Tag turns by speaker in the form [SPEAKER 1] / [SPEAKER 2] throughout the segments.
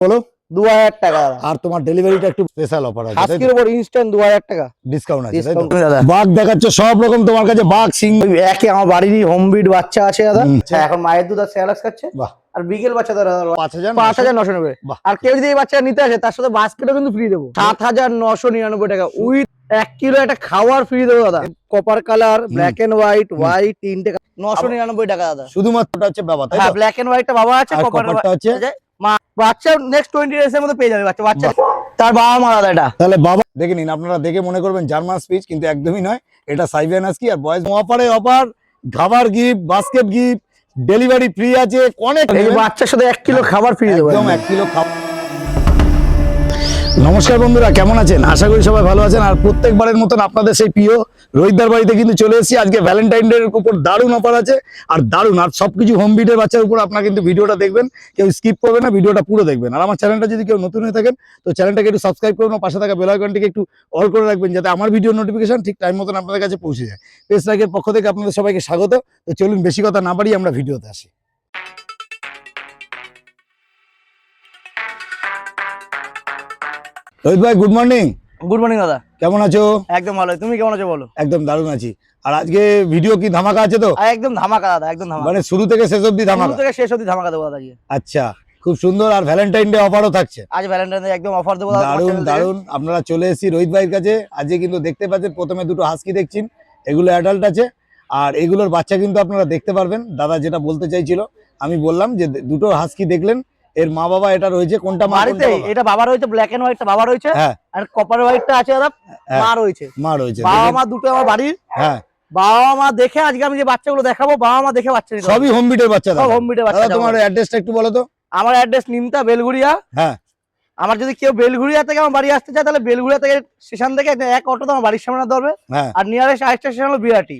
[SPEAKER 1] বলো
[SPEAKER 2] 2000 টাকা
[SPEAKER 1] আর তোমার ডেলিভারিটা একটু স্পেশাল অফার আছে
[SPEAKER 2] আজকের উপর ইনস্ট্যান্ট 2000 টাকা
[SPEAKER 1] ডিসকাউন্ট আছে তাই তো?
[SPEAKER 2] দাদা
[SPEAKER 1] বাঘ দেখাচ্ছ সব রকম তোমার কাছে বাঘ সিং
[SPEAKER 2] একে আমার বাড়িরই হোম ব্রিড বাচ্চা আছে দাদা হ্যাঁ এখন মায়ের দুধ আর সেলাক্স খাচ্ছে
[SPEAKER 1] বাহ
[SPEAKER 2] আর বিকেল বাচ্চা দাদা
[SPEAKER 1] 5990
[SPEAKER 2] 5990 আর কেউ যদি এই বাচ্চা নিতে আসে তার সাথে বাস্কেটও কিন্তু ফ্রি দেবো 7999 টাকা উইথ 1 কিলো একটা খাওয়ার ফ্রি দেবো দাদা copper colour black and white white তিনটে 999 টাকা দাদা
[SPEAKER 1] শুধুমাত্র হচ্ছে বাবা তাই
[SPEAKER 2] হ্যাঁ
[SPEAKER 1] তো?
[SPEAKER 2] ব্ল্যাক এন্ড হোয়াইটটা বাবা আছে
[SPEAKER 1] আর
[SPEAKER 2] কপারটা
[SPEAKER 1] কপারটা হচ্ছে
[SPEAKER 2] বাচ্চা নেক্সট 20 ডেজ এর মধ্যে পেয়ে যাবে বাচ্চা তার বাবা মা দাদা এটা
[SPEAKER 1] তাহলে বাবা দেখে নিন, আপনারা দেখে মনে করবেন জার্মান স্পিচ, কিন্তু একদমই নয়, এটা সাইবেরিয়ান হাস্কি। আর বয়স অফারে অফার, খাবার gift, basket gift, delivery free আছে, অনেক
[SPEAKER 2] এই বাচ্চার সাথে 1 কিলো খাবার ফ্রি দেবো
[SPEAKER 1] একদম 1 কিলো খাবার। নমস্কার বন্ধুরা, কেমন আছেন? আশা করি সবাই ভালো আছেন। আর প্রত্যেকবারের মতন আপনাদের সেই প্রিয় রোহিতদার বাড়িতে কিন্তু চলে এসেছি। আজকে ভ্যালেন্টাইন ডে এর উপর দারুণ অফার আছে, আর দারুণ আর সবকিছু হোম বিটের বাচ্চার উপর। আপনারা কিন্তু ভিডিওটা দেখবেন, কেউ স্কিপ করবেন না, ভিডিওটা পুরো দেখবেন। আর আমার চ্যানেলটা যদি কেউ নতুন হয়ে থাকেন তো চ্যানেলটাকে একটু সাবস্ক্রাইব করুন, পাশে থাকা বেল আইকনটিকে একটু অল করে রাখবেন, যাতে আমার ভিডিও নোটিফিকেশন ঠিক টাইম মতন আপনাদের কাছে পৌঁছে যায়। পেজ লাইকের পক্ষ থেকে আপনাদের সবাইকে স্বাগত। তো চলুন বেশি কথা না বাড়িয়ে আমরা ভিডিওতে আসি। রোহিত ভাই গুড মর্নিং।
[SPEAKER 2] গুড মর্নিং দাদা,
[SPEAKER 1] কেমন আছো?
[SPEAKER 2] একদম ভালো। তুমি কেমন আছো বলো?
[SPEAKER 1] একদম দারুণ আছি। আর আজকে ভিডিও কি ধামাকা আছে তো?
[SPEAKER 2] একদম ধামাকা দাদা, একদম ধামাকা,
[SPEAKER 1] মানে শুরু থেকে শেষ অবধি ধামাকা?
[SPEAKER 2] শুরু থেকে শেষ অবধি ধামাকা দেবো দাদা।
[SPEAKER 1] আচ্ছা, খুব সুন্দর। আর ভ্যালেন্টাইন ডে অফারও থাকছে
[SPEAKER 2] আজ ভ্যালেন্টাইন ডে একদম অফার দেবো দাদা।
[SPEAKER 1] দারুণ দারুণ। আপনারা চলে এসেছি রোহিত ভাইয়ের কাছে। আজকে কিন্তু দেখতে পাচ্ছেন প্রথমে দুটো হাস্কি দেখছেন, এগুলো অ্যাডাল্ট আছে। আর এগুলোর বাচ্চা কিন্তু আপনারা দেখতে পারবেন। দাদা যেটা বলতে চাইছিল আমি বললাম যে দুটো হাস্কি দেখলেন, এর মা বাবা এটা রয়েছে কোনটা মা
[SPEAKER 2] বাড়িতে? এটা বাবা রয়েছে, ব্ল্যাক এন্ড হোয়াইটটা বাবা রয়েছে,
[SPEAKER 1] হ্যাঁ,
[SPEAKER 2] আর কপার হোয়াইটটা আছে দাদা মা রয়েছে।
[SPEAKER 1] মা রয়েছে,
[SPEAKER 2] বাবা মা দুটো আমার বাড়ির।
[SPEAKER 1] হ্যাঁ,
[SPEAKER 2] বাবা মা দেখে আজকে আমি যে বাচ্চাগুলো দেখাবো, বাবা মা দেখে বাচ্চা নিতে হবে।
[SPEAKER 1] সবই হোম বিটের বাচ্চা।
[SPEAKER 2] সব হোম বিটের বাচ্চা।
[SPEAKER 1] দাদা তোমার অ্যাড্রেসটা একটু বলো তো।
[SPEAKER 2] আমার অ্যাড্রেস নিমতা বেলঘুরিয়া।
[SPEAKER 1] হ্যাঁ,
[SPEAKER 2] আমার যদি কেউ বেলঘুরিয়া থেকে আমার বাড়ি আসতে চায় তাহলে বেলঘুরিয়া থেকে স্টেশন থেকে এক অটোতে আমার বাড়ির সামনে ধরবে।
[SPEAKER 1] হ্যাঁ,
[SPEAKER 2] আর নিয়ারেস্ট আরেকটা স্টেশন হলো বিরাটি।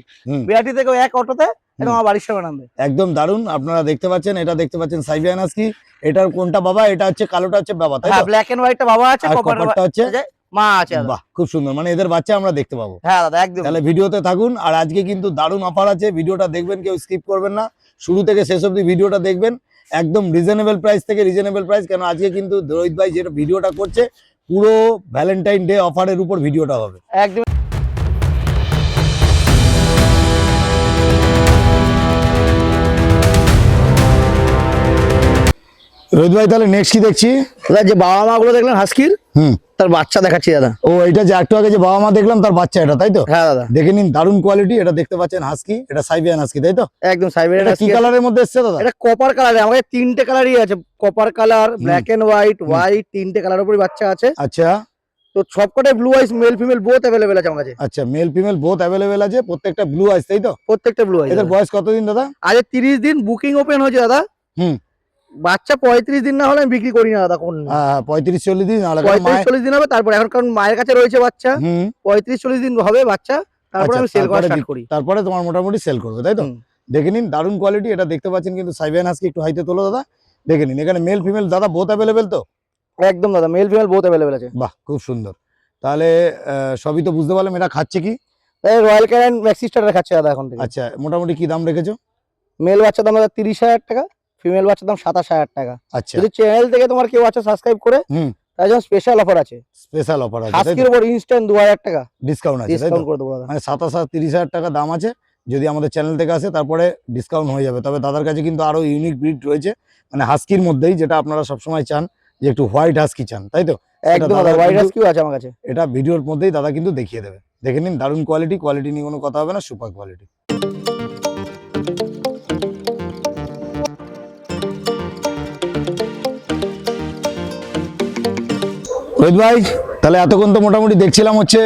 [SPEAKER 2] বিরাটি থেকে এক অটোতে আমার বাড়ির সামনে নামবে।
[SPEAKER 1] একদম দারুণ। আপনারা দেখতে পাচ্ছেন, এটা দেখতে পাচ্ছেন সাইবেরিয়ান হাস্কি। এটার কোনটা বাবা? এটা হচ্ছে কালোটা হচ্ছে বাবা, তাই তো?
[SPEAKER 2] ব্ল্যাক এন্ড হোয়াইটটা বাবা আছে,
[SPEAKER 1] কপারটা হচ্ছে
[SPEAKER 2] মা আছে।
[SPEAKER 1] বাহ, খুব সুন্দর। মানে এদের বাচ্চা আমরা দেখতে পাবো।
[SPEAKER 2] হ্যাঁ দাদা একদম।
[SPEAKER 1] তাহলে ভিডিওতে থাকুন। আর আজকে কিন্তু দারুণ অফার আছে, ভিডিওটা দেখবেন, কেউ স্কিপ করবেন না, শুরু থেকে শেষ অবধি ভিডিওটা দেখবেন। একদম রিজনেবল প্রাইস থেকে রিজনেবল প্রাইস, কেন আজকে কিন্তু রোহিত ভাই যেটা ভিডিওটা করছে পুরো ভ্যালেন্টাইন ডে অফারের উপর ভিডিওটা হবে
[SPEAKER 2] একদম।
[SPEAKER 1] রোহিত ভাই তাহলে নেক্সট কি দেখছি?
[SPEAKER 2] দাদা যে বাবা মা গুলো দেখলেন হাস্কির, তার বাচ্চা দেখাচ্ছি দাদা।
[SPEAKER 1] ও এটা যে একটু আগে যে বাবা মা দেখলাম তার বাচ্চা এটা, তাই তো?
[SPEAKER 2] হ্যাঁ দাদা
[SPEAKER 1] দেখে নিন, দারুণ কোয়ালিটি। এটা দেখতে পাচ্ছেন হাস্কি, এটা সাইবেরিয়ান হাস্কি, তাই তো?
[SPEAKER 2] একদম সাইবেরিয়ান।
[SPEAKER 1] এটা কি কালারের মধ্যে এসেছে দাদা?
[SPEAKER 2] এটা কপার কালার। আমাদের তিনটে কালারই আছে, copper colour, black and white, white, তিনটে কালার উপরই বাচ্চা আছে।
[SPEAKER 1] আচ্ছা,
[SPEAKER 2] তো সবকটাই blue eyes, male female both available আছে আমার কাছে।
[SPEAKER 1] আচ্ছা, মেল ফিমেল বোথ অ্যাভেলেবেল আছে, প্রত্যেকটা ব্লু আইস, তাই তো?
[SPEAKER 2] প্রত্যেকটা ব্লু আইস।
[SPEAKER 1] এদের বয়স কতদিন দাদা?
[SPEAKER 2] আজ 30 দিন বুকিং ওপেন হয়েছে দাদা। বাচ্চা 35 দিন না হলে আমি বিক্রি করি না দাদা। কোন
[SPEAKER 1] 35-40 দিন?
[SPEAKER 2] 35-40 দিন হবে। তারপর এখন কারণ মায়ের কাছে রয়েছে বাচ্চা, 35-40 দিন হবে বাচ্চা, তারপর আমি সেল করা স্টার্ট করি।
[SPEAKER 1] তারপরে তোমার মোটামুটি সেল করবে, তাই তো? দেখে নিন, দারুণ কোয়ালিটি। এটা দেখতে পাচ্ছেন কিন্তু সাইবেরিয়ান হাস্কি। একটু হাইতে তোলো দাদা, দেখে নিন। এখানে মেল ফিমেল দাদা বোথ অ্যাভেলেবেল তো?
[SPEAKER 2] একদম দাদা, মেল ফিমেল বোথ अवेलेबल আছে।
[SPEAKER 1] বাহ, খুব সুন্দর। তাহলে সবই তো বুঝতে পারলাম। এটা খাচ্ছে কি?
[SPEAKER 2] রয়্যাল ক্যানিন ম্যাক্সি স্টার খাচ্ছে দাদা এখন থেকে।
[SPEAKER 1] আচ্ছা, মোটামুটি কি দাম রেখেছো?
[SPEAKER 2] মেল বাচ্চার দাম দাদা 30,000 টাকা, ফিমেল বাচ্চার দাম 27,000 টাকা।
[SPEAKER 1] আচ্ছা,
[SPEAKER 2] যদি চ্যানেল থেকে তোমার কেউ আছে সাবস্ক্রাইব করে, তার জন্য স্পেশাল অফার আছে।
[SPEAKER 1] স্পেশাল অফার আছে,
[SPEAKER 2] আজকের উপর ইনস্ট্যান্ট 2000 টাকা
[SPEAKER 1] ডিসকাউন্ট আছে, তাই তো?
[SPEAKER 2] ডিসকাউন্ট করে দেবো দাদা।
[SPEAKER 1] মানে 27,000-30,000 টাকা দাম আছে। যদি আমাদের চ্যানেল থেকে আসে তারপরে ডিসকাউন্ট হয়ে যাবে। তবে দাদার কাছে কিন্তু আরো ইউনিক ব্রিড রয়েছে, মানে হাস্কির মধ্যেই, যেটা আপনারা সবসময় চান যে একটু হোয়াইট হাস্কি চান, তাই তো?
[SPEAKER 2] একদম দাদা, হোয়াইট হাস্কিও আছে আমার কাছে।
[SPEAKER 1] এটা ভিডিওর মধ্যেই দাদা কিন্তু দেখিয়ে দেবে। দেখে নিন, দারুণ কোয়ালিটি। কোয়ালিটি নিয়ে কোনো কথা হবে না, সুপার কোয়ালিটি। রোহিত ভাই তাহলে এতক্ষণ তো মোটামুটি দেখছিলাম হচ্ছে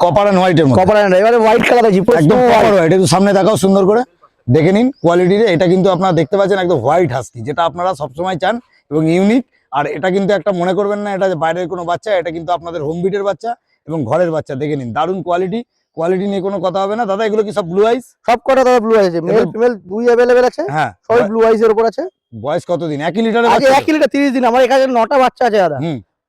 [SPEAKER 1] কপার এন্ড হোয়াইটের মধ্যে।
[SPEAKER 2] কপার এন্ড এবারে হোয়াইট কালার আছে,
[SPEAKER 1] একদম কপার হোয়াইট। একটু সামনে দেখাও সুন্দর করে, দেখে নিন কোয়ালিটি। এটা কিন্তু আপনারা দেখতে পাচ্ছেন একদম হোয়াইট হাস্কি, যেটা আপনারা সবসময় চান এবং ইউনিক। আর এটা কিন্তু একটা মনে করবেন না এটা বাইরের কোনো বাচ্চা, এটা কিন্তু আপনাদের হোম বিটের বাচ্চা এবং ঘরের বাচ্চা। দেখে নিন, দারুণ কোয়ালিটি। কোয়ালিটি নিয়ে কোনো কথা হবে না দাদা। এগুলো কি সব ব্লু আইস?
[SPEAKER 2] সব কটা দাদা ব্লু আইস আছে, মেল ফিমেল দুই अवेलेबल আছে।
[SPEAKER 1] হ্যাঁ,
[SPEAKER 2] সব ব্লু আইস এর উপর আছে।
[SPEAKER 1] বয়স কতদিন? 1 লিটারের
[SPEAKER 2] আগে
[SPEAKER 1] বাচ্চা?
[SPEAKER 2] 1 লিটার 30 দিন। আমার এখানে 9টা বাচ্চা আছে দাদা,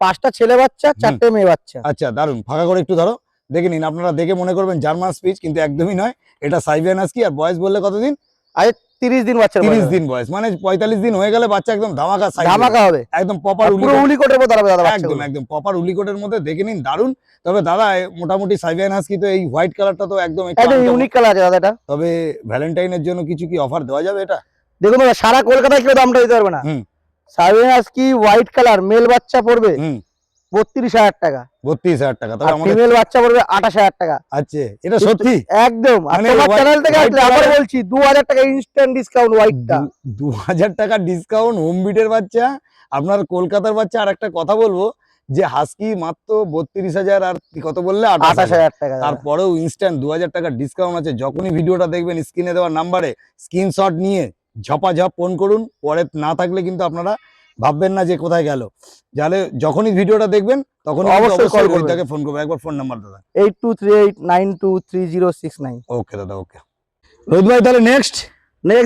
[SPEAKER 2] 5টা ছেলে বাচ্চা, 4টে মেয়ে বাচ্চা।
[SPEAKER 1] আচ্ছা, দারুণ। ফাঁকা করে একটু ধরো, দেখে নিন। আপনারা দেখে মনে করবেন জার্মান স্পিচ, কিন্তু একদমই নয়, এটা সাইবেরিয়ান হাস্কি। আর বয়স বললে কতদিন?
[SPEAKER 2] আজ 30 দিন বাচ্চা
[SPEAKER 1] 30 দিন বয়স, মানে 45 দিন হয়ে গেলে বাচ্চা একদম ধামাকা সাইজ,
[SPEAKER 2] ধামাকা হবে,
[SPEAKER 1] একদম প্রপার
[SPEAKER 2] পুরো উলিকটের মতো দাঁড়াবে দাদা
[SPEAKER 1] একদম একদম প্রপার উলিকটের মধ্যে, দেখে নিন দারুন। তবে দাদা মোটামুটি সাইবেরিয়ান হাস্কি তো এই হোয়াইট কালারটা তো একদম একটু
[SPEAKER 2] একদম ইউনিক কালার আছে দাদা এটা।
[SPEAKER 1] তবে ভ্যালেন্টাইনের জন্য কিছু কি অফার দেওয়া যাবে এটা?
[SPEAKER 2] দেখুন দাদা সারা কলকাতায় কেউ দামটা দিতে পারবে না। Siberian husky white colour male বাচ্চা পড়বে 32,000 টাকা,
[SPEAKER 1] 32,000 টাকা। তবে আমাদের
[SPEAKER 2] ফিমেল বাচ্চা পড়বে 28,000 টাকা।
[SPEAKER 1] আচ্ছা, এটা সত্যি
[SPEAKER 2] একদম। আর
[SPEAKER 1] মানে
[SPEAKER 2] তোমার চ্যানেল থেকে
[SPEAKER 1] white
[SPEAKER 2] আসলে আবার
[SPEAKER 1] color-
[SPEAKER 2] বলছি 2,000 টাকা ইনস্ট্যান্ট ডিসকাউন্ট হোয়াইটটা।
[SPEAKER 1] 2,000 টাকা ডিসকাউন্ট হোম বিটের বাচ্চা, আপনার কলকাতার বাচ্চা। আর একটা কথা বলবো যে হাস্কি মাত্র 32,000 আর কত বললে 28,000
[SPEAKER 2] টাকা।
[SPEAKER 1] তারপরেও ইনস্ট্যান্ট 2,000 টাকা ডিসকাউন্ট আছে। যখনই ভিডিওটা দেখবেন স্ক্রিনে দেওয়ার নাম্বারে স্ক্রিনশট নিয়ে ঝপাঝপ ফোন করুন, পরে না থাকলে কিন্তু আপনারা ভাববেন না যে কোথায় গেল। যাহলে যখনই ভিডিওটা দেখবেন তখন
[SPEAKER 2] অবশ্যই call করবেন।
[SPEAKER 1] রোহিতদাকে ফোন করবেন। একবার ফোন নাম্বার দাদা।
[SPEAKER 2] 8238923069।
[SPEAKER 1] ওকে দাদা, ওকে রোহিত ভাই, তাহলে নেক্সট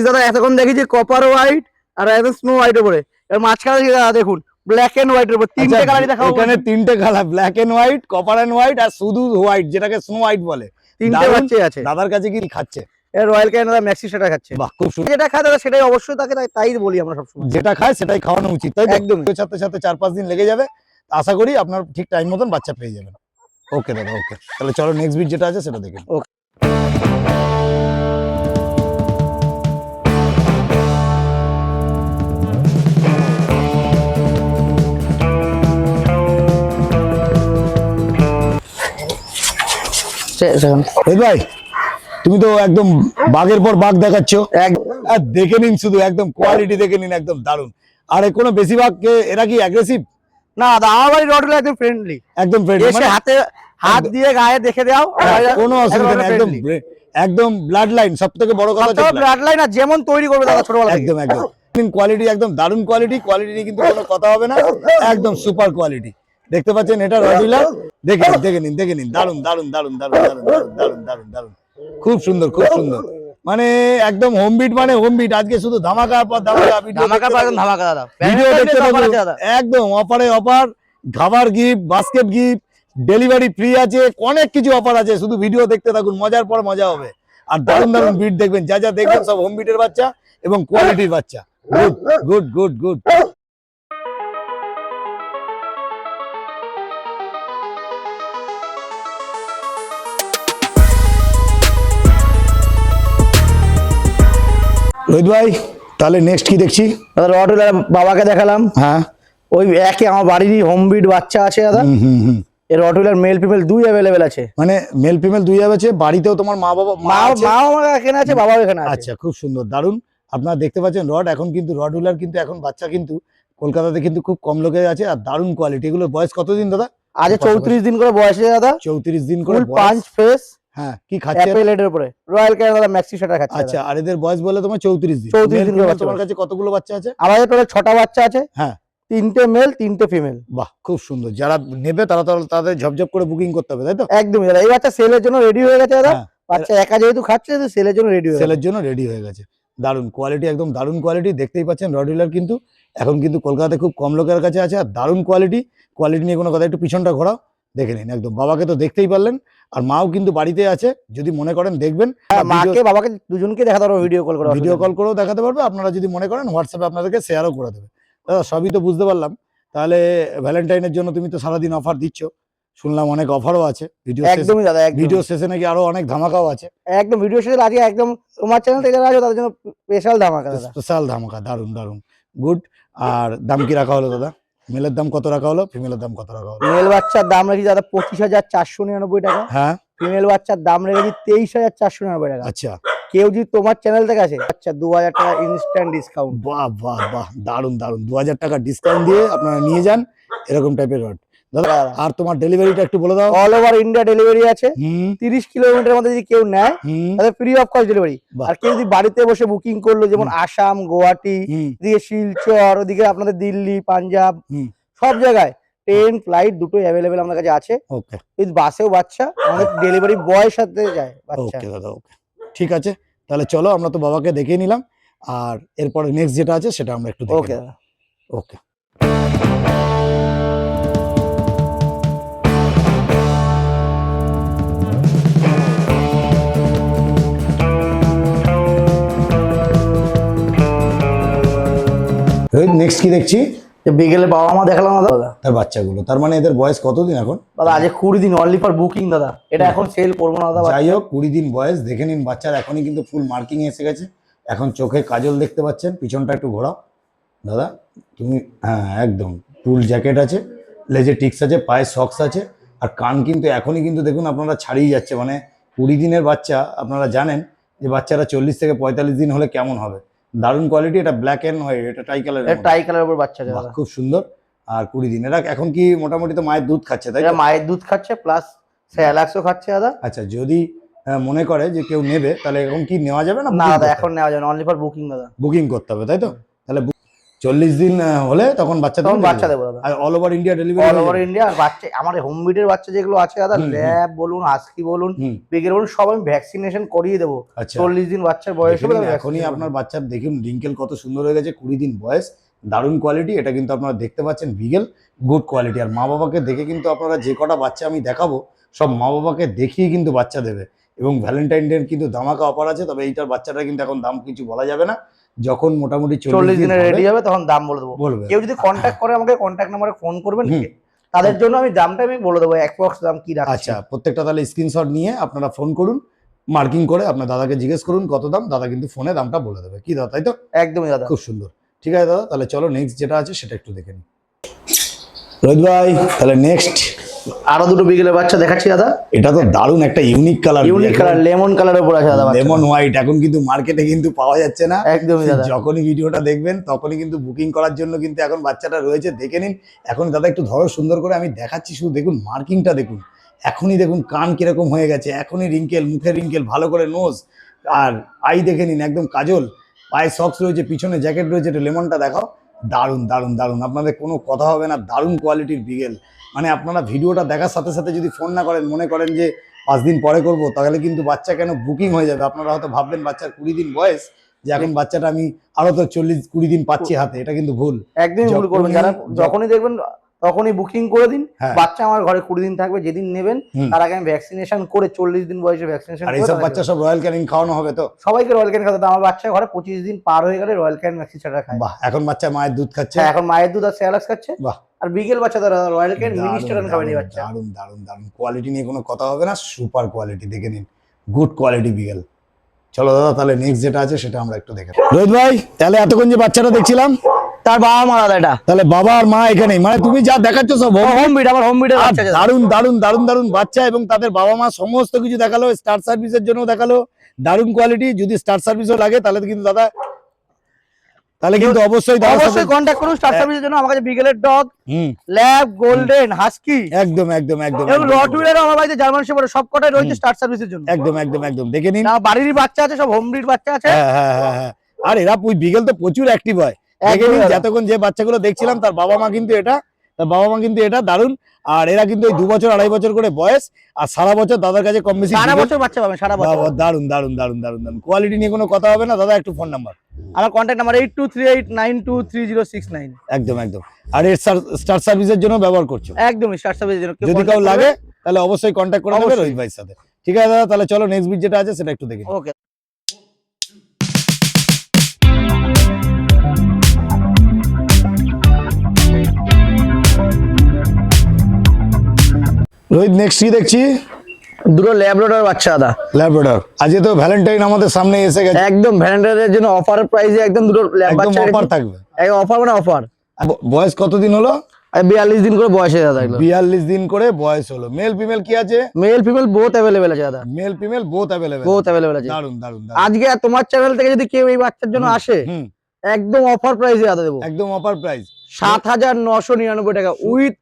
[SPEAKER 2] দাদা এতক্ষণ দেখি যে কপার হোয়াইট আর একদম স্নো হোয়াইট উপরে, এর মাঝখানে দেখি দাদা দেখুন ব্ল্যাক এন্ড হোয়াইট এর উপর তিনটে কালারই দেখাবো।
[SPEAKER 1] এখানে তিনটে colour, black and white, copper and white আর শুধু হোয়াইট, যেটাকে স্নো হোয়াইট বলে।
[SPEAKER 2] তিনটে
[SPEAKER 1] দারুণ।
[SPEAKER 2] বাচ্চাই আছে।
[SPEAKER 1] দাদার কাছে কি খাচ্ছে?
[SPEAKER 2] এর রয়্যাল ক্যানাডা ম্যাক্সি সেটা খাচ্ছে।
[SPEAKER 1] বাহ, খুব সুন্দর।
[SPEAKER 2] যেটা খায় দাদা সেটাই অবশ্যই তাকে তাই বলি আমরা সবসময়,
[SPEAKER 1] যেটা খায় সেটাই খাওয়ানো উচিত, তাই তো?
[SPEAKER 2] একদমই।
[SPEAKER 1] সাথে সাথে 4-5 দিন লেগে যাবে, আশা করি আপনার ঠিক টাইম মতন বাচ্চা পেয়ে যাবেন। ওকে দাদা, ওকে। তাহলে চলো নেক্সট ভিডিও যেটা আছে সেটা দেখুন।
[SPEAKER 2] ওকে।
[SPEAKER 1] রোহিত ভাই, তুমি তো একদম বাঘের পর বাঘ দেখাচ্ছ, আর দেখে নিন শুধু, একদম কোয়ালিটি দেখে নিন, একদম দারুণ। আর কোনো বেশিরভাগ এরা কি অ্যাগ্রেসিভ?
[SPEAKER 2] না দাদা আমার বাড়ির রডগুলো একদম ফ্রেন্ডলি,
[SPEAKER 1] একদম ফ্রেন্ডলি,
[SPEAKER 2] এসে হাতে হাত দিয়ে গায়ে দেখে দাও,
[SPEAKER 1] কোনো অসুবিধা নেই, একদম একদম ব্লাড লাইন। সব থেকে বড় কথা হচ্ছে
[SPEAKER 2] ব্লাড লাইন, আর যেমন তৈরি করবে দাদা ছোটবেলা থেকে।
[SPEAKER 1] একদম একদম কোয়ালিটি, একদম দারুণ কোয়ালিটি। কোয়ালিটি কিন্তু কোনো কথা হবে না, একদম সুপার কোয়ালিটি। দেখতে পাচ্ছেন এটা রডিলার, দেখে নিন দারুণ দারুণ দারুণ দারুণ দারুণ দারুণ দারুণ দারুণ দারুণ, খুব সুন্দর খুব সুন্দর। মানে একদম হোম বিট, মানে হোম বিট। আজকে শুধু ধামাকা পর ধামাকা,
[SPEAKER 2] ধামাকা দাদা,
[SPEAKER 1] ভিডিও দেখতে থাকুন, একদম অফারে অফার, খাবার gift, basket gift, delivery free আছে, অনেক কিছু অফার আছে। শুধু ভিডিও দেখতে থাকুন, মজার পর মজা হবে। আর দারুণ দারুণ বিট দেখবেন, যা যা দেখবেন সব হোম বিটের বাচ্চা এবং কোয়ালিটির বাচ্চা। Good good good good. Rohit ভাই, তাহলে নেক্সট কি দেখছি?
[SPEAKER 2] রডগুলার বাবাকে দেখালাম,
[SPEAKER 1] হ্যাঁ
[SPEAKER 2] ওই একই আমার বাড়িরই হোম বিট বাচ্চা আছে দাদা। এই রডগুলার মেল ফিমেল দুই অ্যাভেলেবেল আছে,
[SPEAKER 1] মানে মেল ফিমেল দুই আছে। বাড়িতেও তোমার মা বাবা
[SPEAKER 2] আমার এখানে আছে, বাবাও এখানে আছে।
[SPEAKER 1] আচ্ছা, খুব সুন্দর দারুণ। আপনারা দেখতে পাচ্ছেন রড, এখন কিন্তু রড হুলার কিন্তু এখন বাচ্চা কিন্তু কলকাতাতে কিন্তু খুব কম লোকে আছে, আর দারুণ কোয়ালিটি। এগুলো বয়স কতদিন দাদা?
[SPEAKER 2] আজ 34 দিন করে বয়স আছে দাদা,
[SPEAKER 1] 34 দিন করে
[SPEAKER 2] পাঁচ ফেস।
[SPEAKER 1] হ্যাঁ, কি খাচ্ছে?
[SPEAKER 2] অ্যাপেল এর উপরে রয়্যাল ক্যানাডা ম্যাক্সি সেটা খাচ্ছে।
[SPEAKER 1] আচ্ছা, আর এদের বয়স বলে তোমার 34 দিন।
[SPEAKER 2] 34 দিন করে
[SPEAKER 1] তোমার কাছে কতগুলো বাচ্চা আছে?
[SPEAKER 2] আমাদের টোটাল 6টা বাচ্চা আছে।
[SPEAKER 1] হ্যাঁ,
[SPEAKER 2] 3টে মেল 3টে ফিমেল।
[SPEAKER 1] বাহ, খুব সুন্দর। যারা নেবে তারা তাদের ঝপঝপ করে বুকিং করতে হবে, তাই তো?
[SPEAKER 2] একদমই দাদা। এই বাচ্চা সেলের জন্য রেডি হয়ে গেছে দাদা।
[SPEAKER 1] হ্যাঁ,
[SPEAKER 2] বাচ্চা একা যেহেতু খাচ্ছে, সেলের জন্য রেডি হয়ে
[SPEAKER 1] সেলের জন্য রেডি হয়ে গেছে। দারুণ কোয়ালিটি, একদম দারুণ কোয়ালিটি। দেখতেই পাচ্ছেন রড হুলার কিন্তু এখন কিন্তু কলকাতাতে খুব কম লোকের কাছে আছে, আর দারুণ কোয়ালিটি। কোয়ালিটি নিয়ে কোনো কথা, একটু পিছনটা ঘোরাও, দেখে নিন। একদম বাবাকে তো দেখতেই পারলেন, আর মাও কিন্তু বাড়িতে আছে, যদি মনে করেন দেখবেন।
[SPEAKER 2] মাকে বাবাকে দুজনকে দেখাতে পারবো, ভিডিও কল করে,
[SPEAKER 1] ভিডিও কল করেও দেখাতে পারবে। আপনারা যদি মনে করেন হোয়াটসঅ্যাপে আপনাদেরকে শেয়ারও করে দেবে। দাদা সবই তো বুঝতে পারলাম। তাহলে ভ্যালেন্টাইনের জন্য তুমি তো সারাদিন অফার দিচ্ছ, শুনলাম অনেক অফারও আছে।
[SPEAKER 2] একদমই দাদা,
[SPEAKER 1] ভিডিও শেষে নাকি আরো অনেক ধামাকাও আছে।
[SPEAKER 2] একদম ভিডিও শেষে আজকে একদম তোমার চ্যানেল থেকে যারা আছে তাদের জন্য স্পেশাল ধামাকা দাদা,
[SPEAKER 1] স্পেশাল ধামাকা। দারুণ দারুণ, গুড। আর দাম কি রাখা হলো দাদা? মেলের দাম কত রাখা হলো, ফিমেলের দাম কত রাখা হলো?
[SPEAKER 2] মেল বাচ্চার দাম রেখেছি দাদা 25,499 টাকা।
[SPEAKER 1] হ্যাঁ,
[SPEAKER 2] ফিমেল বাচ্চার দাম রেখেছি 23,499 টাকা।
[SPEAKER 1] আচ্ছা।
[SPEAKER 2] কেউ যদি তোমার চ্যানেল থেকে আসে, আচ্ছা 2,000 টাকা ইনস্ট্যান্ট ডিসকাউন্ট।
[SPEAKER 1] বাহ বাহ বাহ, দারুণ দারুণ। 2,000 টাকা ডিসকাউন্ট দিয়ে আপনারা নিয়ে যান এরকম টাইপের রড দাদা। আর তোমার ডেলিভারিটা একটু বলে দাও।
[SPEAKER 2] অল ওভার ইন্ডিয়া ডেলিভারি আছে। 30 কিলোমিটার মধ্যে যদি কেউ নেয় তাহলে ফ্রি অফ কস্ট ডেলিভারি। আর কেউ যদি বাড়িতে বসে বুকিং করলো, যেমন আসাম, গুয়াহাটি, এদিকে শিলচর, ওদিকে আপনাদের দিল্লি, পাঞ্জাব, সব জায়গায় ট্রেন ফ্লাইট দুটোই অ্যাভেলেবেল আমাদের কাছে আছে।
[SPEAKER 1] ওকে,
[SPEAKER 2] এই বাসেও বাচ্চা আমাদের ডেলিভারি বয়ের সাথে যায় বাচ্চা।
[SPEAKER 1] ওকে দাদা, ওকে, ঠিক আছে। তাহলে চলো, আমরা তো বাবাকে দেখে নিলাম, আর এরপরে নেক্সট যেটা আছে সেটা আমরা একটু দেখে নেব। ওকে। নেক্সট কি দেখছি?
[SPEAKER 2] বিকেলের বাবা মা দেখালাম না দাদা,
[SPEAKER 1] তার বাচ্চাগুলো। তার মানে এদের বয়স কতদিন এখন?
[SPEAKER 2] দাদা আজ 20 দিন অনলি ফর বুকিং দাদা, এটা এখন সেল করবো না দাদা।
[SPEAKER 1] যাই হোক, 20 দিন বয়স, দেখে নিন বাচ্চার এখনই কিন্তু ফুল মার্কিং এসে গেছে। এখন চোখে কাজল দেখতে পাচ্ছেন, পিছনটা একটু ঘোরাও দাদা তুমি। হ্যাঁ একদম ফুল জ্যাকেট আছে, লেজে টিক্স আছে, পায়ে সক্স আছে, আর কান কিন্তু এখনই কিন্তু দেখুন আপনারা ছাড়িয়ে যাচ্ছে। মানে 20 দিনের বাচ্চা, আপনারা জানেন যে বাচ্চারা 40 থেকে 45 দিন হলে কেমন হবে। দারুণ কোয়ালিটি। এটা ব্ল্যাক অ্যান্ড হোয়াইট, এটা টাই কালার,
[SPEAKER 2] টাই কালার উপর বাচ্চা দাদা,
[SPEAKER 1] খুব সুন্দর। আর 20 দিন, এরা এখন কি মোটামুটি তো মায়ের দুধ খাচ্ছে তাই
[SPEAKER 2] এটা
[SPEAKER 1] তো?
[SPEAKER 2] মায়ের দুধ খাচ্ছে প্লাস স্যালাক্সও খাচ্ছে দাদা।
[SPEAKER 1] আচ্ছা, যদি মনে করে যে কেউ নেবে তাহলে এখন কি নেওয়া যাবে না?
[SPEAKER 2] না দাদা এখন নেওয়া যাবে না, অনলি ফর বুকিং দাদা।
[SPEAKER 1] বুকিং করতে হবে তাই তো? তাহলে 40 দিন হলে তখন বাচ্চা
[SPEAKER 2] দেবো দাদা।
[SPEAKER 1] আর all over India
[SPEAKER 2] all
[SPEAKER 1] delivery?
[SPEAKER 2] Over India. আর বাচ্চা আমার হোম বিডের বাচ্চা যেগুলো আছে দাদা, ল্যাব বলুন, হাস্কি বলুন, বিগের বলুন, সব আমি ভ্যাকসিনেশন করিয়ে দেবো।
[SPEAKER 1] আচ্ছা,
[SPEAKER 2] 40 দিন বাচ্চার বয়স হবে
[SPEAKER 1] এখনই আপনার বাচ্চার দেখুন রিঙ্কেল কত সুন্দর হয়ে গেছে। 20 দিন বয়স, দারুণ কোয়ালিটি। এটা কিন্তু আপনারা দেখতে পাচ্ছেন বিগেল, গুড কোয়ালিটি। আর মা বাবাকে দেখে কিন্তু আপনারা যে কটা বাচ্চা আমি দেখাবো সব মা বাবাকে দেখিয়ে কিন্তু বাচ্চা দেবে। এবং ভ্যালেন্টাইন ডে কিন্তু ধামাকা অফার আছে। তবে এইটার বাচ্চাটা কিন্তু এখন দাম কিছু বলা যাবে না, যখন মোটামুটি
[SPEAKER 2] 40 দিনে রেডি হবে তখন দাম বলে দেবো।
[SPEAKER 1] বলবে।
[SPEAKER 2] কেউ যদি কন্ট্যাক্ট করে আমাকে কন্ট্যাক্ট নাম্বারে ফোন করবেন, তাদের জন্য আমি দামটা আমি বলে দেবো, অ্যাপ্রক্স দাম কি রাখছি।
[SPEAKER 1] আচ্ছা, প্রত্যেকটা তাহলে স্ক্রিনশট নিয়ে আপনারা ফোন করুন, মার্কিং করে আপনার দাদাকে জিজ্ঞেস করুন কত দাম, দাদা কিন্তু ফোনে দামটা বলে দেবে। কি দাদা, তাই তো?
[SPEAKER 2] একদমই দাদা,
[SPEAKER 1] খুব সুন্দর। ঠিক আছে দাদা, তাহলে চলো নেক্সট যেটা আছে সেটা একটু দেখে নিই। রোহিত ভাই, তাহলে নেক্সট
[SPEAKER 2] আরো দুটো বিকেলের বাচ্চা দেখাচ্ছি দাদা।
[SPEAKER 1] এটা তো দারুণ একটা ইউনিক কালার,
[SPEAKER 2] লেমন কালারের উপর আছে দাদা,
[SPEAKER 1] লেমন হোয়াইট। এখন কিন্তু মার্কেটে কিন্তু পাওয়া যাচ্ছে না।
[SPEAKER 2] একদমই দাদা,
[SPEAKER 1] যখনই ভিডিওটা দেখবেন তখনই কিন্তু বুকিং করার জন্য কিন্তু এখন বাচ্চাটা রয়েছে, দেখে নিন। এখন দাদা একটু ধরো সুন্দর করে, আমি দেখাচ্ছি শুধু দেখুন মার্কিংটা দেখুন। এখনই দেখুন কান কিরকম হয়ে গেছে, এখনই রিঙ্কেল, মুখে রিঙ্কেল, ভালো করে নোজ, আর আই দেখে নিন একদম কাজল, পায়ে সক্স রয়েছে, পিছনে জ্যাকেট রয়েছে। একটু লেমনটা দেখাও, দারুণ দারুণ দারুণ, আপনাদের কোনো কথা হবে না, দারুণ কোয়ালিটির বিগেল। মানে আপনারা ভিডিওটা দেখার সাথে সাথে যদি ফোন না করেন, মনে করেন যে 5 দিন পরে করব, তাহলে কিন্তু বাচ্চা কেন বুকিং হয়ে যাবে। আপনারা হয়তো ভাববেন বাচ্চার 20 দিন বয়স, যে এখন বাচ্চাটা আমি আরো তো 40-20 দিন পাচ্ছি হাতে, এটা কিন্তু ভুল।
[SPEAKER 2] একদমই ভুল করবেন। যারা যখনই দেখবেন তখনই বুকিং করে দিন। বাচ্চা আমার ঘরে 20 দিন থাকবে, যেদিন নেবেন তার আগে আমি ভ্যাকসিনেশন করে 40 দিন বয়সে ভ্যাকসিনেশন করে।
[SPEAKER 1] আর এইসব বাচ্চা সব রয়্যাল ক্যানিং খাওয়ানো হবে তো?
[SPEAKER 2] সবাইকে রয়্যাল ক্যানিং খাওয়াতে। আমার বাচ্চা ঘরে 25 দিন পার হয়ে গেলে রয়্যাল ক্যানিং ম্যাক্সি ছাড়া খায়।
[SPEAKER 1] বাহ, এখন বাচ্চা মায়ের দুধ খাচ্ছে?
[SPEAKER 2] হ্যাঁ, এখন মায়ের দুধ আর স্যালাক্স খাচ্ছে।
[SPEAKER 1] বাহ।
[SPEAKER 2] আর বিকেল বাচ্চা তারা রয়্যাল ক্যানিং মিনিস্টার খাবে নি বাচ্চা।
[SPEAKER 1] দারুণ দারুণ দারুণ কোয়ালিটি নিয়ে কোনো কথা হবে না, সুপার কোয়ালিটি, দেখে নিন, গুড কোয়ালিটি বিগেল। চলো দাদা, তাহলে নেক্সট যেটা আছে সেটা আমরা একটু দেখে। রোহিত ভাই, তাহলে এতক্ষণ যে বাচ্চাটা দেখছিলাম
[SPEAKER 2] তার বাবা মা দাদা, এটা
[SPEAKER 1] তাহলে বাবা আর মা এখানে, মানে তুমি যা দেখাচ্ছ সব
[SPEAKER 2] হোম বিড, আমার হোম বিডের বাচ্চা।
[SPEAKER 1] দারুণ দারুণ দারুণ দারুণ বাচ্চা, এবং তাদের বাবা মা সমস্ত কিছু দেখালো, স্টার সার্ভিসের জন্য দেখালো, দারুণ কোয়ালিটি। যদি স্টার সার্ভিসও লাগে তাহলে কিন্তু দাদা, তাহলে কিন্তু অবশ্যই
[SPEAKER 2] কন্ট্যাক্ট করুন স্টার সার্ভিসের জন্য। আমার কাছে বিগেলের ডগ, ল্যাব, গোল্ডেন, হাস্কি,
[SPEAKER 1] একদম একদম একদম,
[SPEAKER 2] এবং রটউইলারও আমার বাড়িতে, জার্মান শেপার্ড, সবকটাই রয়েছে স্টার সার্ভিসের জন্য।
[SPEAKER 1] একদম একদম একদম, দেখে নিন।
[SPEAKER 2] বাড়িরই বাচ্চা আছে, সব হোম ব্রিড বাচ্চা আছে।
[SPEAKER 1] হ্যাঁ হ্যাঁ হ্যাঁ, আর এরা বিগেল তো প্রচুর অ্যাক্টিভ হয়। যতক্ষণ যে বাচ্চাগুলো দেখছিলাম তার বাবা মা কিন্তু এটা দারুণ। আর এরা কিন্তু 2 বছর 2.5 বছর করে বয়স, আর সারা বছর দাদার কাছে কম বেশি
[SPEAKER 2] সারা বছর বাচ্চা পাবেন, সারা বছর।
[SPEAKER 1] দারুণ দারুণ দারুণ দারুণ দারুণ কোয়ালিটি নিয়ে কোনো কথা হবে না দাদা। একটু ফোন নাম্বার।
[SPEAKER 2] আমার কন্ট্যাক্ট নাম্বার 8238923069।
[SPEAKER 1] একদম একদম। আর এর স্টার সার্ভিসের জন্য ব্যবহার করছো?
[SPEAKER 2] একদমই স্টার সার্ভিসের জন্য।
[SPEAKER 1] যদি কাউ লাগে তাহলে অবশ্যই কন্ট্যাক্ট করে নেবে রোহিত ভাইয়ের সাথে। ঠিক আছে দাদা, তাহলে চলো নেক্সট ভিডিও যেটা আছে সেটা একটু দেখি।
[SPEAKER 2] ওকে।
[SPEAKER 1] রোহিত, নেক্সট কি দেখছি?
[SPEAKER 2] দুটো ল্যাব্রাডর বাচ্চা দাদা।
[SPEAKER 1] ল্যাব্রাডর। আজকে তো ভ্যালেন্টাইন আমাদের সামনে এসে গেছে।
[SPEAKER 2] একদম ভ্যালেন্টাইনের জন্য অফার প্রাইসে একদম দুটো ল্যাব বাচ্চা
[SPEAKER 1] অফার থাকবে।
[SPEAKER 2] এই অফার মানে অফার।
[SPEAKER 1] বয়স কতদিন হলো?
[SPEAKER 2] 42 দিন করে বয়স দাদা।
[SPEAKER 1] 42 দিন করে বয়স হলো। মেল ফিমেল কি আছে?
[SPEAKER 2] মেল ফিমেল বোথ अवेलेबल আছে দাদা।
[SPEAKER 1] মেল ফিমেল বোথ अवेलेबल
[SPEAKER 2] আছে।
[SPEAKER 1] দারুন দারুন।
[SPEAKER 2] আজকে তোমার চ্যানেল থেকে যদি কেউ এই বাচ্চার জন্য আসে, একদম অফার প্রাইসে দাদা দেবো।
[SPEAKER 1] একদম অফার প্রাইস
[SPEAKER 2] 7999 টাকা উইথ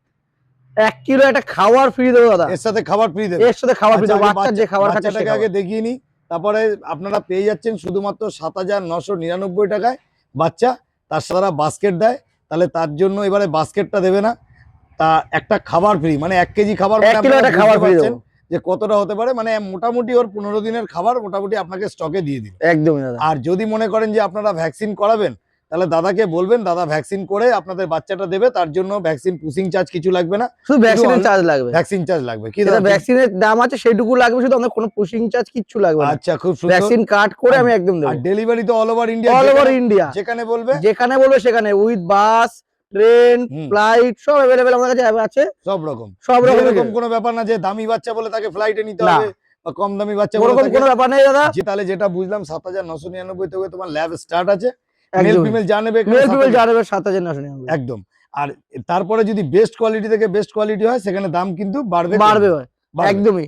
[SPEAKER 2] 1 কিলো একটা খাবার ফ্রি দেবো দাদা।
[SPEAKER 1] এর সাথে খাবার ফ্রি দেবো?
[SPEAKER 2] এর সাথে খাবার ফ্রি দেবো। বাচ্চা যে খাবার খাচ্ছে
[SPEAKER 1] সেটাকে আগে দেখিয়ে নি, তারপরে আপনারা পেয়ে যাচ্ছেন শুধুমাত্র 7999 টাকায় বাচ্চা। তার সাথে বাস্কেট দেয়, তাহলে তার জন্য এবারে বাস্কেটটা দেবে না, তা একটা খাবার ফ্রি, মানে 1 কেজি খাবার,
[SPEAKER 2] 1 কিলো একটা খাবার ফ্রি দেবো।
[SPEAKER 1] যে কতটা হতে পারে, মানে মোটামুটি ওর 15 দিনের খাবার মোটামুটি আপনাকে স্টকে দিয়ে দিন।
[SPEAKER 2] একদমই দাদা।
[SPEAKER 1] আর যদি মনে করেন যে আপনারা ভ্যাকসিন করাবেন, তাহলে দাদাকে বলবেন, দাদা ভ্যাকসিন করে আপনাদের বাচ্চাটা দেবে, তার জন্য ভ্যাকসিন পুশিং চার্জ কিছু লাগবে না,
[SPEAKER 2] শুধু ভ্যাকসিনের চার্জ লাগবে।
[SPEAKER 1] ভ্যাকসিন চার্জ লাগবে কি
[SPEAKER 2] যেটা ভ্যাকসিনের দাম আছে সেইটুকু লাগবে, শুধু আমাদের কোনো পুশিং চার্জ কিচ্ছু লাগবে না।
[SPEAKER 1] আচ্ছা, খুব সুন্দর।
[SPEAKER 2] ভ্যাকসিন কার্ড করে আমি একদম দেব।
[SPEAKER 1] আর ডেলিভারি তো all over India,
[SPEAKER 2] all over India
[SPEAKER 1] যেখানে বলবে
[SPEAKER 2] সেখানে উইথ বাস, ট্রেন, ফ্লাইট সব अवेलेबल আমাদের কাছে আছে।
[SPEAKER 1] সব রকম
[SPEAKER 2] এরকম
[SPEAKER 1] কোনো ব্যাপার না যে দামি বাচ্চা বলে তাকে ফ্লাইটে নিতে হবে, বা কম দামি বাচ্চা বলে
[SPEAKER 2] ওরকম কোনো ব্যাপার নেই দাদা।
[SPEAKER 1] তাহলে যেটা বুঝলাম 7999 থেকে তোমার ল্যাব স্টার্ট আছে, মেল
[SPEAKER 2] একদম
[SPEAKER 1] ফিমেল জানবে,
[SPEAKER 2] মেল ফিমেল জানবে 7999
[SPEAKER 1] একদম। আর তারপরে যদি বেস্ট কোয়ালিটি থেকে বেস্ট কোয়ালিটি হয়, সেখানে দাম কিন্তু বাড়বে
[SPEAKER 2] একদমই,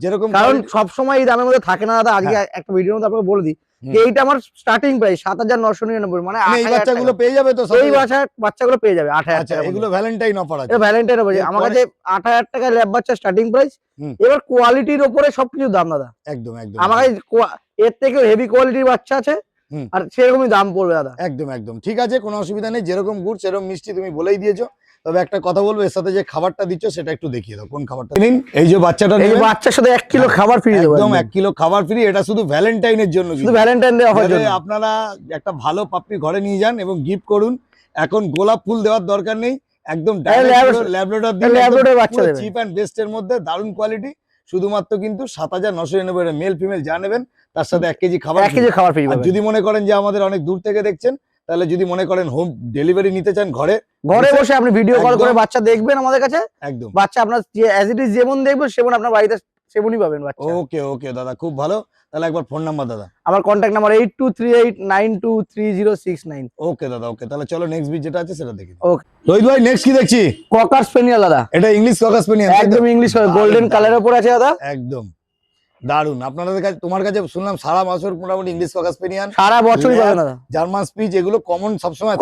[SPEAKER 1] যেরকম,
[SPEAKER 2] কারণ সব সময় এই দামের মধ্যে থাকে না দাদা। আজকে একটা ভিডিওর মধ্যে আপনাকে বলে দিই যে এইটা আমার স্টার্টিং প্রাইস 7999, মানে
[SPEAKER 1] এই বাচ্চাগুলো পেয়ে যাবে তো,
[SPEAKER 2] এই বাচ্চাগুলো পেয়ে যাবে 8000 টাকা।
[SPEAKER 1] এগুলো ভ্যালেন্টাইন অফার আছে,
[SPEAKER 2] এটা ভ্যালেন্টাইন অফার। আমার কাছে 8000 টাকা ল্যাব বাচ্চা স্টার্টিং প্রাইস। এবার কোয়ালিটির উপরে সবকিছু দাম দাদা,
[SPEAKER 1] একদম একদম।
[SPEAKER 2] আমার কাছে এর থেকে হেভি কোয়ালিটির বাচ্চা আছে, আর সেরকমই দাম পড়বে দাদা।
[SPEAKER 1] একদম একদম ঠিক আছে, কোনো অসুবিধা নেই। যেরকম গুড় সেরকম মিষ্টি, তুমি বলেই দিয়েছো। তবে একটা কথা বলবো, এর সাথে যে খাবারটা দিচ্ছ সেটা একটু দেখিয়ে দাও, কোন খাবারটা নিন। এই যে বাচ্চাটা,
[SPEAKER 2] এই বাচ্চার সাথে 1 কিলো খাবার ফ্রি দেবো,
[SPEAKER 1] একদম 1 কিলো খাবার ফ্রি। এটা শুধু ভ্যালেন্টাইনের জন্য,
[SPEAKER 2] শুধু ভ্যালেন্টাইন ডে অফার জন্য।
[SPEAKER 1] আপনারা একটা ভালো পাপ্পি ঘরে নিয়ে যান এবং গিফট করুন। এখন গোলাপ ফুল দেওয়ার দরকার নেই, একদম
[SPEAKER 2] ল্যাব্রাডর বাচ্চা দেবেন,
[SPEAKER 1] চিপ এন্ড বেস্ট এর মধ্যে দারুণ কোয়ালিটি। শুধুমাত্র কিন্তু 7999 মেল ফিমেল যা নেবেন তার সাথে 1 কেজি খাবার,
[SPEAKER 2] 1 কেজি খাবার ফ্রি।
[SPEAKER 1] যদি মনে করেন যে আমাদের অনেক দূর থেকে দেখছেন, তাহলে যদি মনে করেন হোম ডেলিভারি নিতে চান, ঘরে
[SPEAKER 2] বসে আপনি ভিডিও কল করে বাচ্চা দেখবেন আমাদের কাছে,
[SPEAKER 1] একদম
[SPEAKER 2] বাচ্চা আপনার অ্যাজ ইট ইজ যেমন দেখবেন সেমন আপনার বাড়িতে সেমনই পাবেন বাচ্চা।
[SPEAKER 1] ওকে ওকে দাদা, খুব ভালো। তাহলে একবার ফোন নাম্বার দাদা।
[SPEAKER 2] আমার কন্ট্যাক্ট নাম্বার 8238923069।
[SPEAKER 1] ওকে দাদা, ওকে। তাহলে চলো নেক্সট ভিডিও যেটা আছে সেটা দেখি।
[SPEAKER 2] ওকে
[SPEAKER 1] রোহিত ভাই, নেক্সট কি দেখছি?
[SPEAKER 2] ককার স্পেনিয়াল দাদা।
[SPEAKER 1] এটা ইংলিশ ককার স্পেনিয়াল,
[SPEAKER 2] একদম ইংলিশ গোল্ডেন কালারের উপর আছে দাদা,
[SPEAKER 1] একদম দারুন। আপনাদের কাছে, তোমার কাছে শুনলাম সারা বছর মোটামুটি ইংলিশ ককার স্পেনিয়াল
[SPEAKER 2] সারা বছরই পাবেন দাদা।
[SPEAKER 1] জার্মান স্পিচ এগুলো কমন সবসময়,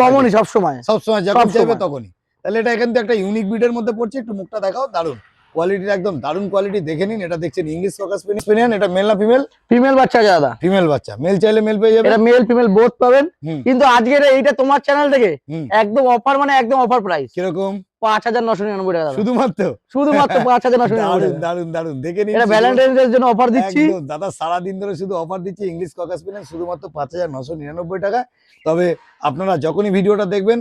[SPEAKER 1] সবসময় যখন চাইবে তখনই। তাহলে এটা এখান থেকে একটা ইউনিক ব্রিডের মধ্যে পড়ছে। একটু মুখটা দেখাও, দারুন কোয়ালিটির, একদম দারুন কোয়ালিটি দেখে নিন। এটা দেখছেন ইংলিশ ককার স্পেনিয়াল। এটা মেল না ফিমেল?
[SPEAKER 2] ফিমেল বাচ্চা আছে দাদা,
[SPEAKER 1] ফিমেল বাচ্চা। মেল চাইলে মেল পেয়ে যাবে,
[SPEAKER 2] এটা মেল ফিমেল বোথ পাবেন। কিন্তু আজকের এইটা তোমার চ্যানেল থেকে একদম অফার, মানে একদম অফার প্রাইস।
[SPEAKER 1] কিরকম?
[SPEAKER 2] 5999 টাকা
[SPEAKER 1] শুধুমাত্র
[SPEAKER 2] 5999।
[SPEAKER 1] দারুন দারুন দেখে নিন।
[SPEAKER 2] এটা ভ্যালেন্টাইন ডে এর জন্য অফার দিচ্ছি
[SPEAKER 1] দাদা, সারা দিন ধরে শুধু অফার দিচ্ছি ইংলিশ ককার স্পেনিয়াল, শুধুমাত্র 5999 টাকা। তবে আপনারা যখনই ভিডিওটা দেখবেন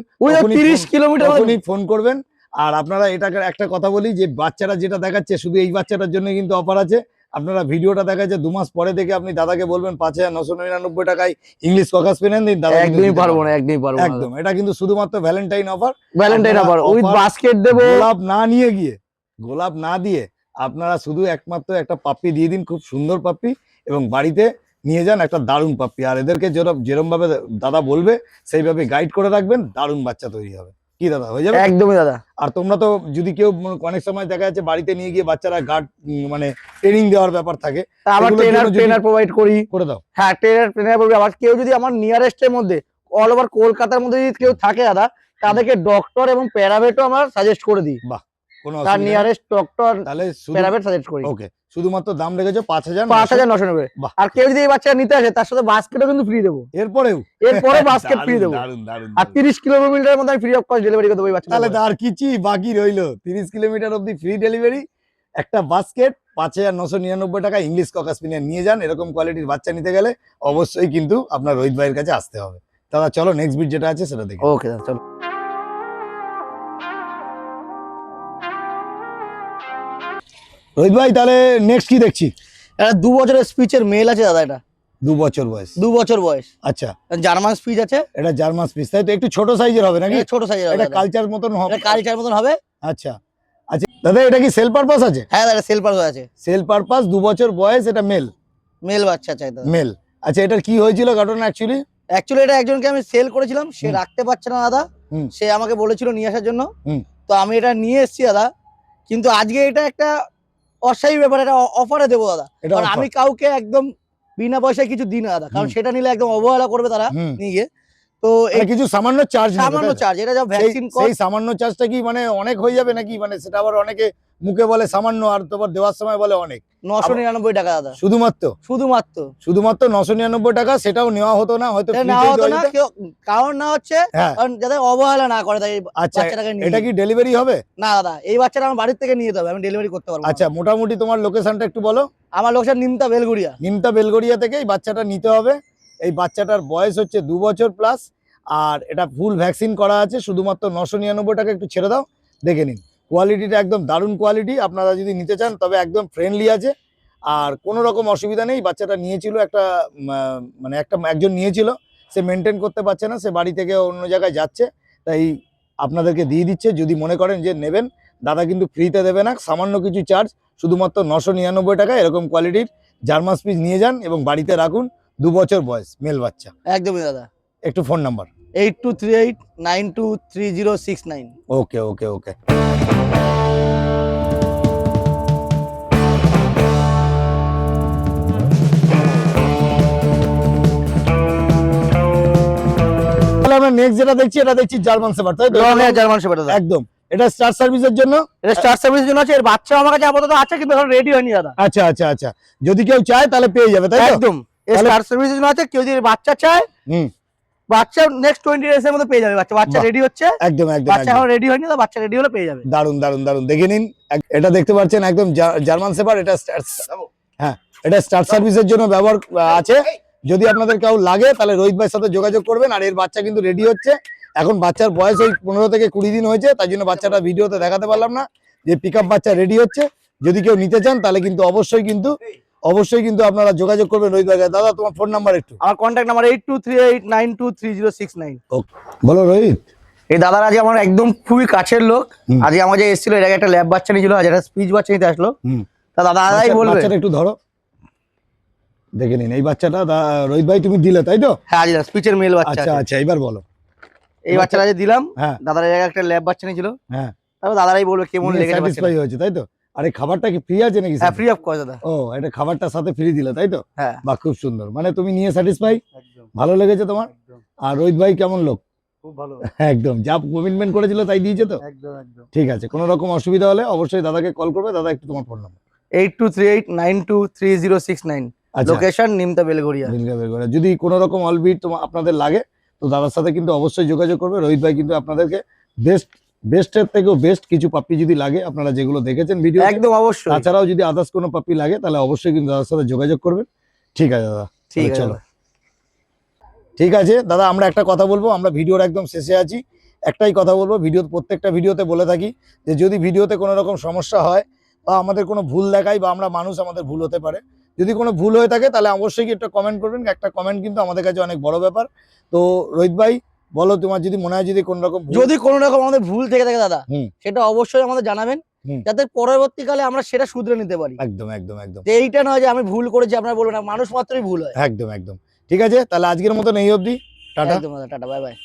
[SPEAKER 2] 30 কিলোমিটার
[SPEAKER 1] তখনই ফোন করবেন। আর আপনারা এটাকে একটা কথা বলি যে বাচ্চারা যেটা দেখাচ্ছে শুধু এই বাচ্চাটার জন্য কিন্তু অফার আছে। আপনারা ভিডিওটা দেখাচ্ছে 2 মাস পরে থেকে আপনি দাদাকে বলবেন 5999 টাকায় ইংলিশ ককার স্পেনিয়াল দিন, দাদা
[SPEAKER 2] একদমই পারবো না, একদমই পারবো না।
[SPEAKER 1] একদম, এটা কিন্তু শুধুমাত্র Valentine offer,
[SPEAKER 2] Valentine offer with basket দেব।
[SPEAKER 1] গোলাপ না নিয়ে গিয়ে, গোলাপ না দিয়ে আপনারা শুধু একমাত্র একটা পাপ্পি দিয়ে দিন, খুব সুন্দর পাপ্পি, এবং বাড়িতে নিয়ে যান একটা দারুণ পাপ্পি। আর এদেরকে যেরকম ভাবে দাদা বলবে সেইভাবে গাইড করে রাখবেন, দারুণ বাচ্চা তৈরি হবে। কি দাদা, হয়ে যাবে?
[SPEAKER 2] একদমই দাদা।
[SPEAKER 1] আর তোমরা তো যদি কেউ অনেক সময় দেখা যাচ্ছে বাড়িতে নিয়ে গিয়ে বাচ্চারা গার্ড মানে ট্রেনিং দেওয়ার ব্যাপার থাকে,
[SPEAKER 2] আবার ট্রেনার প্রোভাইড করি, করে দাও। হ্যাঁ, ট্রেনার প্রোভাইড। আবার কেউ যদি আমার নিয়ারেস্টের মধ্যে অল ওভার কলকাতার মধ্যে যদি কেউ থাকে দাদা, তাদেরকে ডক্টর এবং প্যারামেটও আমরা সাজেস্ট করে দিই।
[SPEAKER 1] বাহ, কোনো
[SPEAKER 2] তার নিয়ারেস্ট ডক্টর
[SPEAKER 1] তাহলে
[SPEAKER 2] প্যারামেট সাজেস্ট করি।
[SPEAKER 1] ওকে, শুধুমাত্র দাম রেখেছো
[SPEAKER 2] 5999। আর কেউ যদি এই বাচ্চা নিতে আসে তার সাথে বাস্কেটও কিন্তু ফ্রি দেবো।
[SPEAKER 1] এরপরে
[SPEAKER 2] বাস্কেট ফ্রি দেবো। আর 30 কিলোমিটারের মধ্যে আমি ফ্রি অফ কস্ট ডেলিভারি করে দেবো এই বাচ্চা।
[SPEAKER 1] তাহলে আর কিছু বাকি রইলো? 30 কিলোমিটার অবধি ফ্রি ডেলিভারি, একটা বাস্কেট, 5999 টাকা ইংলিশ ককার স্পেনিয়াল নিয়ে যান। এরকম কোয়ালিটির বাচ্চা নিতে গেলে অবশ্যই কিন্তু আপনার রোহিত ভাইয়ের কাছে আসতে হবে। দাদা চলো নেক্সট ভিডিও যেটা আছে সেটা দেখি।
[SPEAKER 2] ওকে দাদা, চলো।
[SPEAKER 1] রোহিত ভাই, তাহলে নেক্সট কি দেখছি?
[SPEAKER 2] এটা 2 বছরের স্পিচের মেল আছে দাদা। এটা
[SPEAKER 1] 2 বছর বয়স?
[SPEAKER 2] 2 বছর বয়স।
[SPEAKER 1] আচ্ছা,
[SPEAKER 2] জার্মান স্পিচ আছে।
[SPEAKER 1] এটা জার্মান স্পিচ, তাই তো? একটু ছোট সাইজের হবে নাকি?
[SPEAKER 2] ছোট সাইজের হবে।
[SPEAKER 1] এটা কালচার মতন হবে?
[SPEAKER 2] এটা কালচার মতন হবে।
[SPEAKER 1] আচ্ছা আচ্ছা দাদা, এটা কি সেল পারপাস আছে?
[SPEAKER 2] হ্যাঁ দাদা, সেল পারপাস আছে।
[SPEAKER 1] সেল পারপাস, 2 বছর বয়স, এটা মেল
[SPEAKER 2] বাচ্চা চাই দাদা,
[SPEAKER 1] মেল। আচ্ছা, এটার কি হয়েছিল ঘটনা? অ্যাকচুয়ালি
[SPEAKER 2] এটা একজনকে আমি সেল করেছিলাম, সে রাখতে পারছে না দাদা, সে আমাকে বলেছিল নিয়ে আসার জন্য। তো আমি এটা নিয়ে এসেছি দাদা, কিন্তু আজকে এটা একটা অস্বাভাবিক ব্যাপার, এটা অফারে দেবো দাদা। কারণ আমি কাউকে একদম বিনা পয়সায় কিছু দিই না দাদা, কারণ সেটা নিলে একদম অবহেলা করবে তারা নিয়ে গিয়ে। তো
[SPEAKER 1] কিছু সামান্য চার্জ,
[SPEAKER 2] এটা যা ভ্যাকসিন কস্ট,
[SPEAKER 1] সেই সামান্য চার্জটা কি মানে অনেক হয়ে যাবে নাকি? মানে সেটা আবার অনেকে মুখে বলে সামান্য, আর তোমার দেওয়ার সময় বলে অনেক।
[SPEAKER 2] 999 টাকা দাদা,
[SPEAKER 1] শুধুমাত্র
[SPEAKER 2] 999
[SPEAKER 1] টাকা। সেটাও নেওয়া হতো না হয়তো,
[SPEAKER 2] কারণ না হচ্ছে যাতে অবহেলা না করে।
[SPEAKER 1] আচ্ছা, এটা কি ডেলিভারি হবে?
[SPEAKER 2] না দাদা, এই বাচ্চাটা আমার বাড়ির থেকে নিয়ে যেতে হবে, আমি ডেলিভারি করতে পারবো।
[SPEAKER 1] আচ্ছা, মোটামুটি তোমার লোকেশনটা একটু বলো।
[SPEAKER 2] আমার লোকেশন নিমতা বেলগড়িয়া
[SPEAKER 1] থেকে এই বাচ্চাটা নিতে হবে। এই বাচ্চাটার বয়স হচ্ছে 2 বছর প্লাস। আর এটা ফুল ভ্যাকসিন করা আছে, শুধুমাত্র 999 টাকা। একটু ছেড়ে দাও, দেখে নিন। কোয়ালিটিটা একদম দারুণ কোয়ালিটি, আপনারা যদি নিতে চান তবে একদম ফ্রেন্ডলি আছে, আর কোনো রকম অসুবিধা নেই। বাচ্চাটা নিয়েছিল মানে একজন নিয়েছিল, সে মেনটেন করতে পারছে না, সে বাড়ি থেকে অন্য জায়গায় যাচ্ছে, তাই আপনাদেরকে দিয়ে দিচ্ছে। যদি মনে করেন যে নেবেন, দাদা কিন্তু ফ্রিতে দেবে না, সামান্য কিছু চার্জ, শুধুমাত্র 999 টাকা। এরকম কোয়ালিটির জার্মান স্পিচ নিয়ে যান এবং বাড়িতে রাখুন। 2 বছর বয়স, মেল বাচ্চা।
[SPEAKER 2] একদমই দাদা।
[SPEAKER 1] একটু ফোন নাম্বার।
[SPEAKER 2] 8238923069।
[SPEAKER 1] ওকে ওকে ওকে। আমরা নেক্সট যেটা দেখছি, এটা দেখছি জার্মান শেপার্ড, তাই তো?
[SPEAKER 2] জার্মান শেপার্ড দাদা।
[SPEAKER 1] একদম। এটা স্টার সার্ভিসের জন্য,
[SPEAKER 2] এটা স্টার সার্ভিসের জন্য আছে। এর বাচ্চা আমার কাছে আপাতত আছে, কিন্তু এখন রেডি হয়নি দাদা।
[SPEAKER 1] আচ্ছা আচ্ছা আচ্ছা, যদি কেউ চায় তাহলে পেয়ে যাবে, তাই তো?
[SPEAKER 2] একদম। এর স্টার সার্ভিসের জন্য আছে, কেউ যদি বাচ্চা চায়, বাচ্চা নেক্সট 20 ডেজ এর মধ্যে পেয়ে যাবে। বাচ্চা রেডি হচ্ছে।
[SPEAKER 1] একদম একদম।
[SPEAKER 2] বাচ্চা এখন রেডি হয়নি, তো বাচ্চা রেডি হলে পেয়ে যাবে।
[SPEAKER 1] দারুন দারুন দারুন, দেখে নিন। এটা দেখতে পাচ্ছেন একদম জার্মান শেপার্ড। এটা হ্যাঁ, এটা স্টার সার্ভিসের জন্য ব্যবহার আছে। যদি আপনাদের কেউ লাগে তাহলে রোহিত ভাইয়ের সাথে যোগাযোগ করবেন। আর এর বাচ্চা কিন্তু রেডি হচ্ছে। এখন বাচ্চার বয়স ওই 15 থেকে 20 দিন হয়েছে, তাই জন্য বাচ্চাটা ভিডিওতে দেখাতে পারলাম না। যে পিক আপ বাচ্চা রেডি হচ্ছে, যদি কেউ নিতে চান তাহলে কিন্তু অবশ্যই কিন্তু আপনারা যোগাযোগ করবেন রোহিত ভাই। দাদা তোমার ফোন নাম্বার একটু।
[SPEAKER 2] আমার কন্ট্যাক্ট নাম্বার 8238923069।
[SPEAKER 1] বলো রোহিত।
[SPEAKER 2] এই দাদারা আজ আমার একদম খুবই কাছের লোক। আজকে আমার যে এসেছিল, এর আগে একটা ল্যাব বাচ্চা নিয়েছিল, আজ একটা স্পিচ বাচ্চা নিতে আসলো। তা দাদাই বলবে।
[SPEAKER 1] বাচ্চাটা একটু ধরো, দেখে নিন। এই বাচ্চাটা রোহিত ভাই তুমি দিলে, তাই তো?
[SPEAKER 2] হ্যাঁ, আজ স্পিচের মেল বাচ্চা।
[SPEAKER 1] আচ্ছা আচ্ছা, এবার বলো।
[SPEAKER 2] এই বাচ্চাটা আজ দিলাম।
[SPEAKER 1] হ্যাঁ,
[SPEAKER 2] দাদার এর আগে একটা ল্যাব বাচ্চা নিয়েছিল।
[SPEAKER 1] হ্যাঁ,
[SPEAKER 2] তারপর দাদারাই বলবে কেমন লেগেছে বাচ্চাটা।
[SPEAKER 1] স্যাটিসফাই হয়েছে, তাই তো? আরে খাবারটা কি ফ্রি আছে নাকি?
[SPEAKER 2] হ্যাঁ, ফ্রি অফ কস্ট দাদা।
[SPEAKER 1] ও, এটা খাবারটার সাথে ফ্রি দিলে, তাই তো?
[SPEAKER 2] হ্যাঁ।
[SPEAKER 1] বাহ, খুব সুন্দর। মানে তুমি নিয়ে স্যাটিসফাই,
[SPEAKER 2] একদম
[SPEAKER 1] ভালো লেগেছে তোমার?
[SPEAKER 2] একদম।
[SPEAKER 1] আর রোহিত ভাই কেমন লোক?
[SPEAKER 2] খুব ভালো।
[SPEAKER 1] একদম, যা কমিটমেন্ট করেছিল তাই দিয়েছে তো?
[SPEAKER 2] একদম একদম।
[SPEAKER 1] ঠিক আছে, কোনো রকম অসুবিধা হলে অবশ্যই দাদাকে কল করবে। দাদা একটু তোমার ফোন নাম্বার।
[SPEAKER 2] 8238923069।
[SPEAKER 1] আচ্ছা,
[SPEAKER 2] লোকেশন নিমতা বেলগড়িয়া।
[SPEAKER 1] যদি কোনো রকম অলবিট আপনাদের লাগে তো দাদার সাথে কিন্তু অবশ্যই যোগাযোগ করবে। রোহিত ভাই কিন্তু আপনাদেরকে বেস্টের থেকেও বেস্ট কিছু পাপ্পি যদি লাগে, আপনারা যেগুলো দেখেছেন ভিডিও,
[SPEAKER 2] একদম অবশ্যই।
[SPEAKER 1] তাছাড়াও যদি আদার্স কোনো পাপ্পি লাগে তাহলে অবশ্যই কিন্তু দাদার সাথে যোগাযোগ করবেন। ঠিক আছে দাদা,
[SPEAKER 2] ঠিক আছে।
[SPEAKER 1] চলো। ঠিক আছে দাদা, আমরা একটা কথা বলবো, আমরা ভিডিওর একদম শেষে আছি। একটাই কথা বলবো, প্রত্যেকটা ভিডিওতে বলে থাকি যে যদি ভিডিওতে কোনো রকম সমস্যা হয় বা আমাদের কোনো ভুল দেখাই, বা আমরা মানুষ, আমাদের ভুল হতে পারে, যদি কোনো ভুল হয়ে থাকে তাহলে অবশ্যই একটা কমেন্ট করবেন। একটা কমেন্ট কিন্তু আমাদের কাছে অনেক বড় ব্যাপার। তো রোহিত ভাই বলো, তোমার যদি মনে হয় যদি কোনো রকম
[SPEAKER 2] আমাদের ভুল থেকে থাকে দাদা, সেটা অবশ্যই আমাদের জানাবেন, যাতে পরবর্তীকালে আমরা সেটা শুধরে নিতে পারি।
[SPEAKER 1] একদম একদম একদম।
[SPEAKER 2] এইটা নয় যে আমি ভুল করেছি আপনারা বলবেন না, মানুষ মাত্রই ভুল হয়।
[SPEAKER 1] একদম একদম। ঠিক আছে, তাহলে আজকের মতন এই অবধি। টাটা।
[SPEAKER 2] একদম দাদা, টাটা, বাই বাই।